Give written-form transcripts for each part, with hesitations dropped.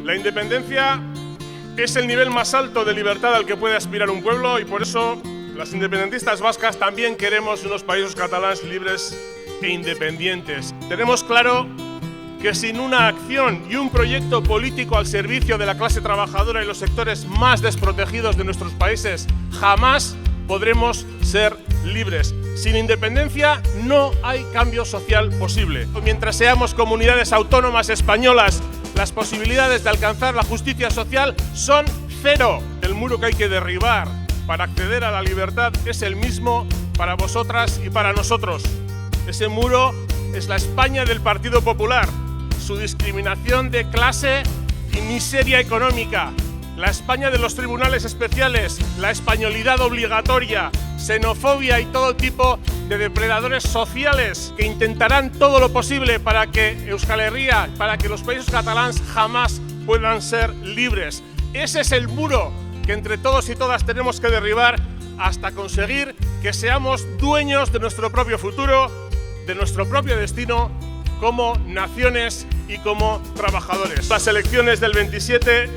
La independencia es el nivel más alto de libertad al que puede aspirar un pueblo y por eso las independentistas vascas también queremos unos països catalans libres e independientes. Tenemos claro que sin una acción y un proyecto político al servicio de la clase trabajadora y los sectores más desprotegidos de nuestros países, jamás podremos ser libres. Sin independencia no hay cambio social posible. Mientras seamos comunidades autónomas españolas, las posibilidades de alcanzar la justicia social son cero. El muro que hay que derribar para acceder a la libertad es el mismo para vosotras y para nosotros. Ese muro es la España del Partido Popular, su discriminación de clase y miseria económica, la España de los tribunales especiales, la españolidad obligatoria, xenofobia y todo tipo de depredadores sociales que intentarán todo lo posible para que Euskal Herria, para que los països catalans jamás puedan ser libres. Ese es el muro que entre todos y todas tenemos que derribar hasta conseguir que seamos dueños de nuestro propio futuro, de nuestro propio destino como naciones y como trabajadores. Las elecciones del 27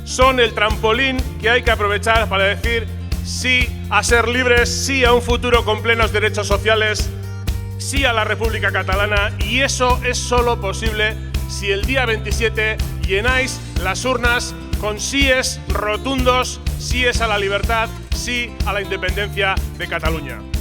son el trampolín que hay que aprovechar para decir sí a ser libres, sí a un futuro con plenos derechos sociales, sí a la República Catalana, y eso es solo posible si el día 27 llenáis las urnas con síes rotundos, síes a la libertad, sí a la independencia de Cataluña.